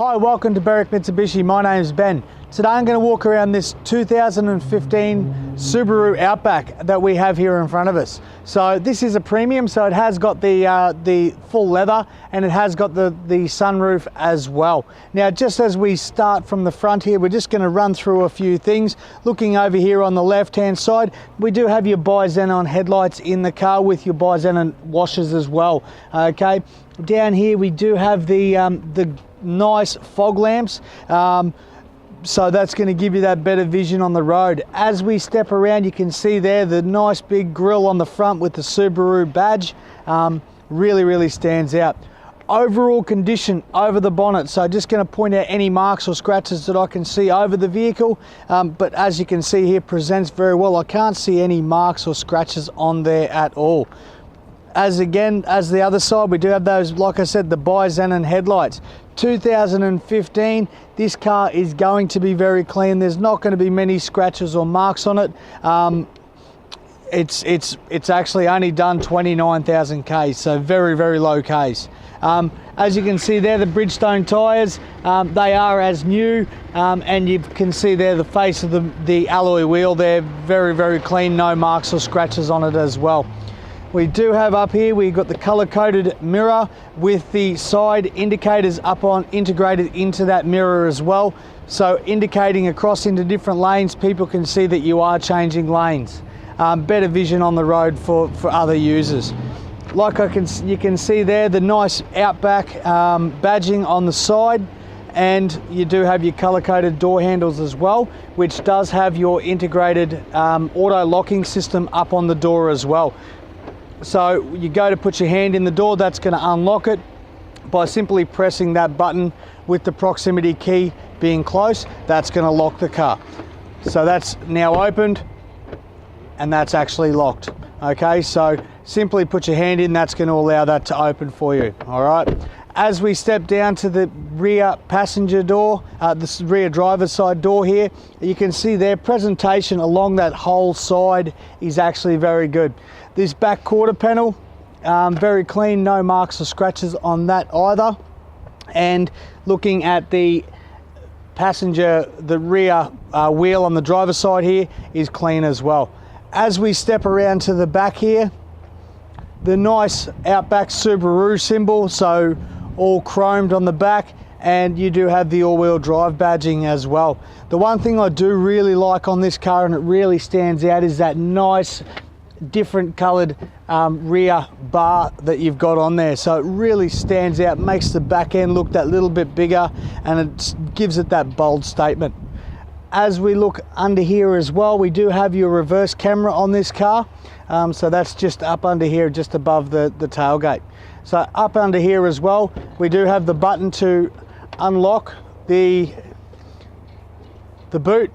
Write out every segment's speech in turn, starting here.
Hi, welcome to Berwick Mitsubishi. My name is Ben. Today I'm going to walk around this 2015 Subaru Outback that we have here in front of us. So this is a premium, so it has got the full leather and it has got the sunroof as well. Now, just as we start from the front here, we're just going to run through a few things. Looking over here on the left hand side, we do have your bi-xenon headlights in the car with your bi-xenon washers as well. Okay, down here we do have the nice fog lamps, so that's going to give you that better vision on the road. As we step around, you can see there the nice big grille on the front with the Subaru badge. Really stands out. Overall condition over the bonnet, so just going to point out any marks or scratches that I can see over the vehicle, but as you can see here, presents very well. I can't see any marks or scratches on there at all. As the other side, we do have those, like I said, the bi-xenon headlights. 2015, this car is going to be very clean. There's not going to be many scratches or marks on it. It's actually only done 29,000 Ks, so very low Ks. As you can see there, the Bridgestone tyres, they are as new, and you can see there the face of the alloy wheel there, very clean, no marks or scratches on it as well. We do have up here, we've got the color-coded mirror with the side indicators integrated into that mirror as well. So indicating across into different lanes, people can see that you are changing lanes. Better vision on the road for other users. Like you can see there, the nice Outback badging on the side, and you do have your color-coded door handles as well, which does have your integrated auto locking system up on the door as well. So you go to put your hand in the door, that's going to unlock it by simply pressing that button with the proximity key being close. That's going to lock the car. So that's now opened and that's actually locked. Okay, so simply put your hand in, that's going to allow that to open for you. All right. As we step down to the rear passenger door, the rear driver's side door here, you can see their presentation along that whole side is actually very good. This back quarter panel, very clean, no marks or scratches on that either. And looking at the rear wheel on the driver's side here is clean as well. As we step around to the back here, the nice Outback Subaru symbol, so all chromed on the back, and you do have the all-wheel drive badging as well. The one thing I do really like on this car, and it really stands out, is that nice different colored rear bar that you've got on there. So it really stands out, makes the back end look that little bit bigger, and it gives it that bold statement. As we look under here as well, we do have your reverse camera on this car. So that's just up under here, just above the tailgate. So up under here as well, we do have the button to unlock the boot.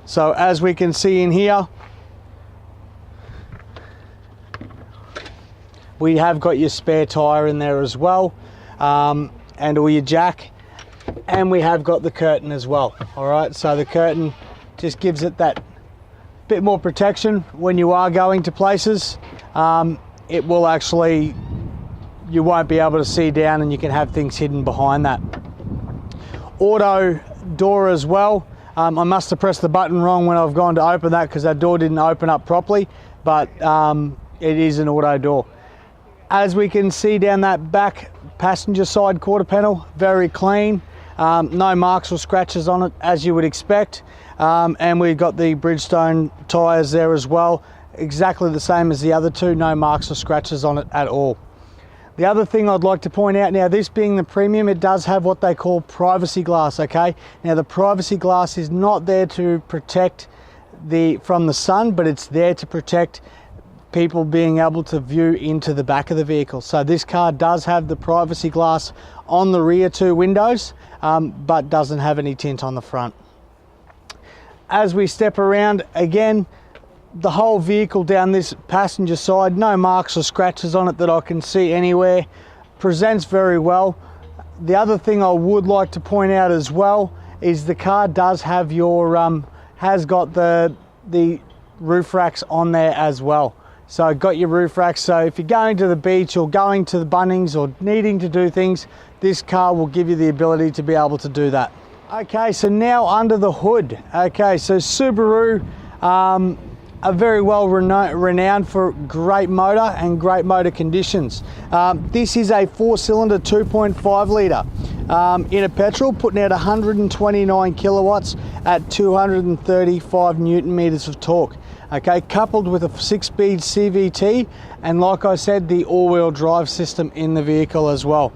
So as we can see in here, we have got your spare tire in there as well, and all your jack, and we have got the curtain as well. All right, so the curtain just gives it that bit more protection when you are going to places. It will actually, you won't be able to see down, and you can have things hidden behind that. Auto door as well. I must have pressed the button wrong when I've gone to open that, because that door didn't open up properly, but it is an auto door. As we can see down that back passenger side quarter panel, very clean, no marks or scratches on it as you would expect, and we've got the Bridgestone tyres there as well, exactly the same as the other two, no marks or scratches on it at all. The other thing I'd like to point out, now this being the premium, it does have what they call privacy glass, okay? Now the privacy glass is not there to protect from the sun, but it's there to protect people being able to view into the back of the vehicle. So this car does have the privacy glass on the rear two windows, but doesn't have any tint on the front. As we step around, again, the whole vehicle down this passenger side, no marks or scratches on it that I can see anywhere. Presents very well. The other thing I would like to point out as well is the car does have your has got the roof racks on there as well. So got your roof racks. So if you're going to the beach or going to the Bunnings or needing to do things, this car will give you the ability to be able to do that. Okay, so now under the hood. Okay, so Subaru are very well renowned for great motor and great motor conditions. This is a 4-cylinder 2.5 litre in a petrol, putting out 129 kilowatts at 235 newton meters of torque. Okay, coupled with a 6-speed CVT, and like I said, the all-wheel drive system in the vehicle as well.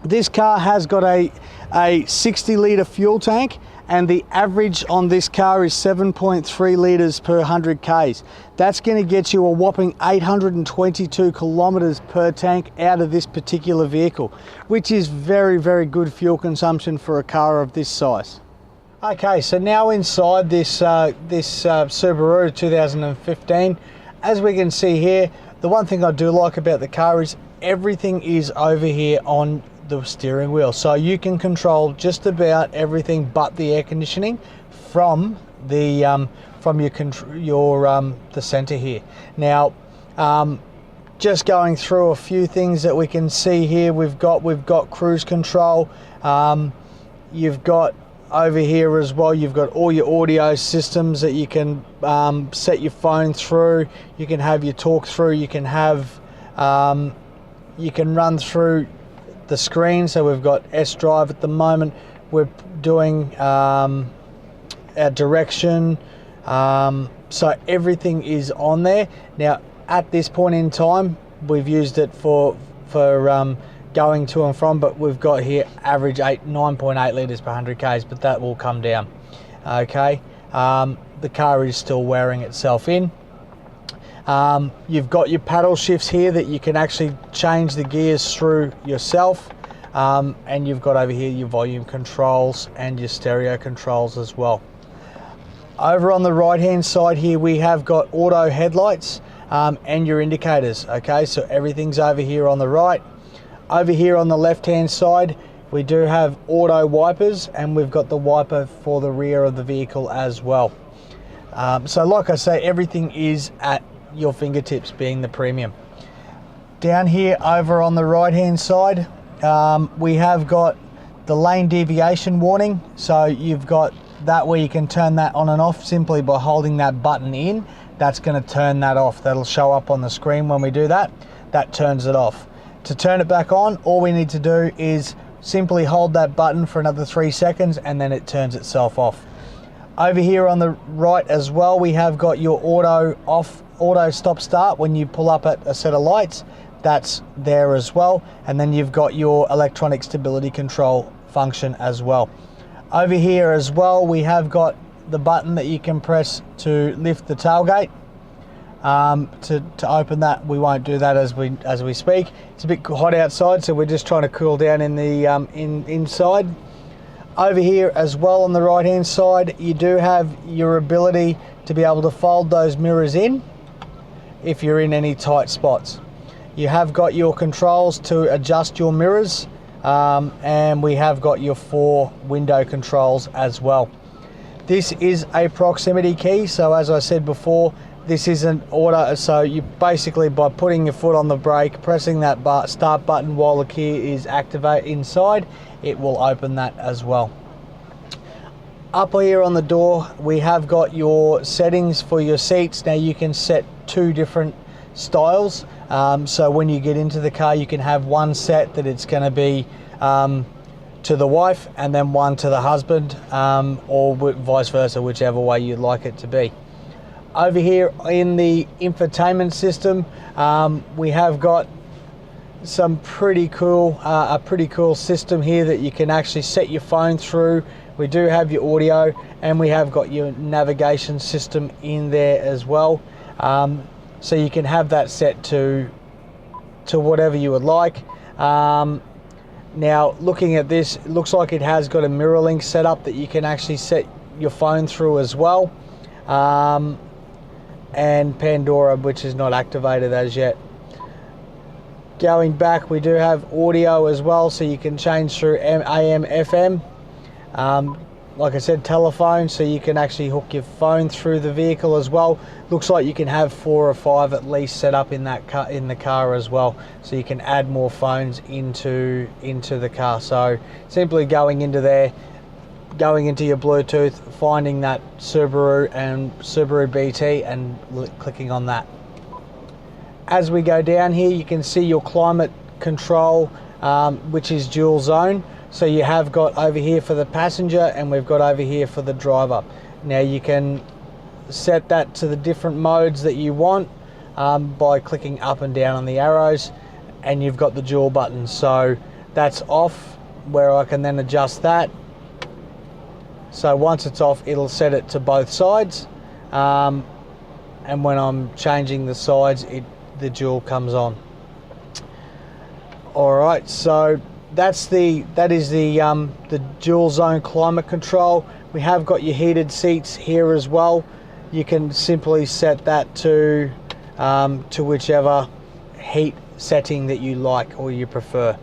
This car has got a 60 litre fuel tank, and the average on this car is 7.3 litres per 100 Ks. That's going to get you a whopping 822 kilometres per tank out of this particular vehicle, which is very, very good fuel consumption for a car of this size. Okay, so now inside this Subaru 2015, as we can see here, the one thing I do like about the car is everything is over here on the steering wheel, so you can control just about everything but the air conditioning from the the center here. Now, just going through a few things that we can see here, we've got cruise control. You've got over here as well, you've got all your audio systems that you can set your phone through. You can have your talk through. You can have you can run through the screen. So we've got S Drive at the moment. We're doing our direction. So everything is on there. Now at this point in time, we've used it for going to and from, but we've got here average 9.8 litres per 100 Ks, but that will come down. Okay, the car is still wearing itself in. You've got your paddle shifts here that you can actually change the gears through yourself, and you've got over here your volume controls and your stereo controls as well. Over on the right hand side here, we have got auto headlights and your indicators. Okay, so everything's over here on the right. Over here on the left hand side, we do have auto wipers, and we've got the wiper for the rear of the vehicle as well. So like I say, everything is at your fingertips, being the premium. Down here over on the right hand side, we have got the lane deviation warning. So you've got that where you can turn that on and off simply by holding that button in. That's going to turn that off. That'll show up on the screen when we do that. That turns it off. To turn it back on, all we need to do is simply hold that button for another 3 seconds, and then it turns itself off. Over here on the right as well, we have got your auto stop start when you pull up at a set of lights. That's there as well. And then you've got your electronic stability control function as well. Over here as well, we have got the button that you can press to lift the tailgate. To open that, we won't do that as we speak. It's a bit hot outside, so we're just trying to cool down in the inside. Over here as well on the right hand side, you do have your ability to be able to fold those mirrors in if you're in any tight spots. You have got your controls to adjust your mirrors, and we have got your 4 window controls as well. This is a proximity key, so as I said before, this is an auto, so you basically, by putting your foot on the brake, pressing that start button while the key is activated inside, it will open that as well. Up here on the door, we have got your settings for your seats. Now you can set 2 different styles. So when you get into the car, you can have one set that it's going to be to the wife, and then one to the husband, or vice versa, whichever way you'd like it to be. Over here in the infotainment system, we have got some pretty cool, a pretty cool system here that you can actually set your phone through. We do have your audio, and we have got your navigation system in there as well. So you can have that set to whatever you would like. Now looking at this, it looks like it has got a mirror link set up that you can actually set your phone through as well. And Pandora, which is not activated as yet. Going back, we do have audio as well, so you can change through AM, FM. like I said, telephone, so you can actually hook your phone through the vehicle as well. Looks like you can have 4 or 5 at least set up in that car, in the car as well, so you can add more phones into the car. So simply going into there, going into your Bluetooth, finding that Subaru and Subaru BT and clicking on that. As we go down here, you can see your climate control, which is dual zone. So you have got over here for the passenger and we've got over here for the driver. Now you can set that to the different modes that you want by clicking up and down on the arrows, and you've got the dual buttons. So that's off, where I can then adjust that. So once it's off, it'll set it to both sides, and when I'm changing the sides, the dual comes on. All right, so that is the dual zone climate control. We have got your heated seats here as well. You can simply set that to whichever heat setting that you like or you prefer.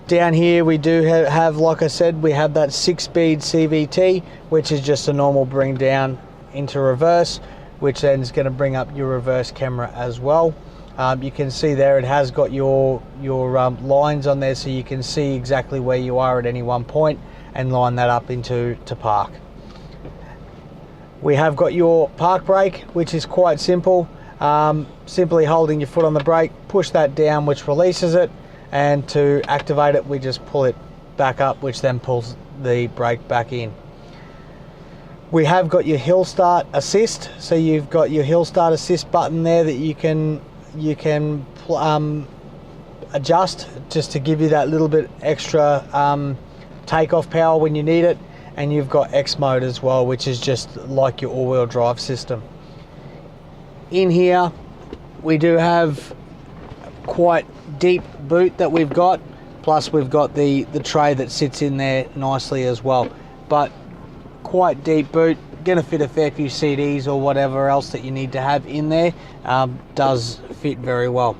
Down here we do have, like I said, we have that 6-speed CVT, which is just a normal bring down into reverse, which then is going to bring up your reverse camera as well. You can see there it has got your lines on there, so you can see exactly where you are at any one point and line that up to park. We have got your park brake, which is quite simple. Simply holding your foot on the brake, push that down, which releases it, and to activate it we just pull it back up, which then pulls the brake back in. We have got your hill start assist, so you've got your hill start assist button there that you can adjust just to give you that little bit extra takeoff power when you need it. And you've got X mode as well, which is just like your all-wheel drive system. In here we do have quite deep boot that we've got, plus we've got the tray that sits in there nicely as well, but quite deep boot, gonna fit a fair few CDs or whatever else that you need to have in there. Does fit very well.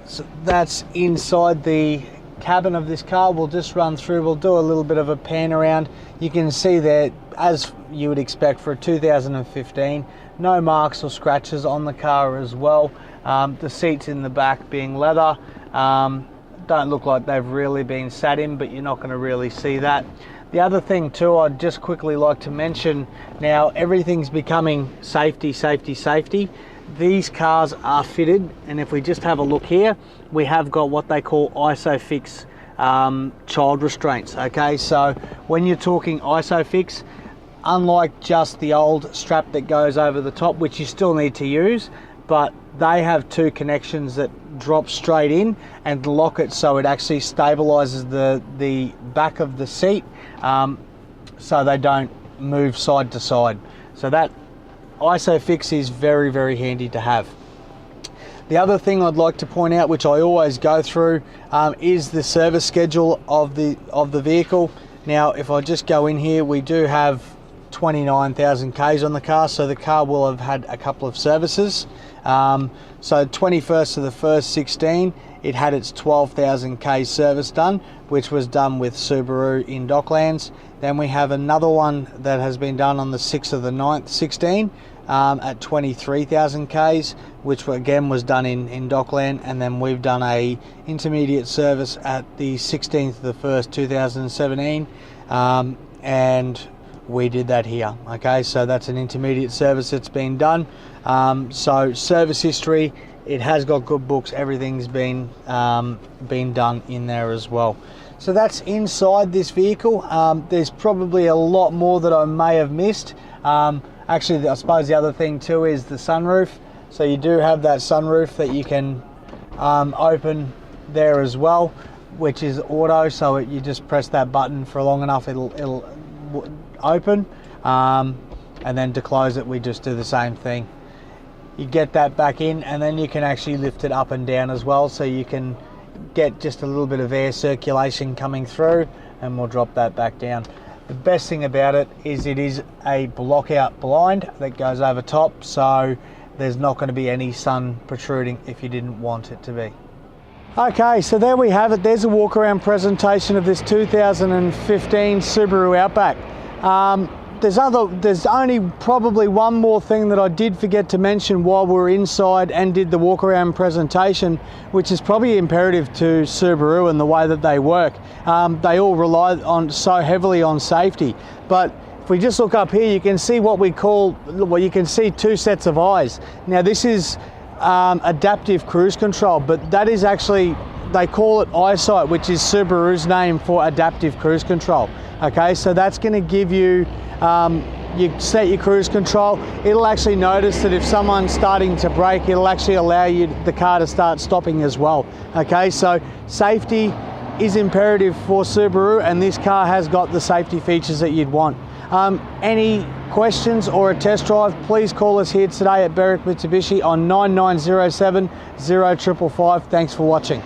So that's inside the cabin of this car. We'll just run through, we'll do a little bit of a pan around. You can see there, as you would expect for a 2015, no marks or scratches on the car as well. The seats in the back being leather, don't look like they've really been sat in, but you're not going to really see that. The other thing too, I'd just quickly like to mention, now everything's becoming safety, safety, safety. These cars are fitted, and if we just have a look here, we have got what they call ISOFIX child restraints. Okay, so when you're talking ISOFIX, unlike just the old strap that goes over the top, which you still need to use, but they have 2 connections that drop straight in and lock it, so it actually stabilizes the back of the seat, so they don't move side to side. So that ISOFIX is very, very handy to have. The other thing I'd like to point out, which I always go through, is the service schedule of the vehicle. Now, if I just go in here, we do have 29,000 Ks on the car, so the car will have had a couple of services. So 21st of the 1st 16, it had its 12,000 K service done, which was done with Subaru in Docklands. Then we have another one that has been done on the 6th of the 9th 16 at 23,000 Ks, which again was done in Dockland. And then we've done a intermediate service at the 16th of the 1st 2017, and we did that here. Okay, so that's an intermediate service that's been done. So service history, it has got good books, everything's been done in there as well. So that's inside this vehicle. There's probably a lot more that I may have missed. Actually, I suppose the other thing too is the sunroof. So you do have that sunroof that you can open there as well, which is auto, so you just press that button for long enough, it'll open, and then to close it we just do the same thing. You get that back in, and then you can actually lift it up and down as well, so you can get just a little bit of air circulation coming through, and we'll drop that back down. The best thing about it is a block out blind that goes over top, so there's not going to be any sun protruding if you didn't want it to be. Okay, so there we have it. There's a walk around presentation of this 2015 Subaru Outback. There's only probably one more thing that I did forget to mention while we were inside and did the walk around presentation, which is probably imperative to Subaru and the way that they work. They all rely so heavily on safety, but if we just look up here, you can see what we call, well, you can see two sets of eyes. Now this is adaptive cruise control, but that is actually, they call it eyesight, which is Subaru's name for adaptive cruise control. Okay, so that's going to give you, you set your cruise control, it'll actually notice that if someone's starting to brake, it'll actually allow the car to start stopping as well. Okay, so safety is imperative for Subaru, and this car has got the safety features that you'd want. Any questions or a test drive, please call us here today at Berwick Mitsubishi on 9907 0555. Thanks for watching.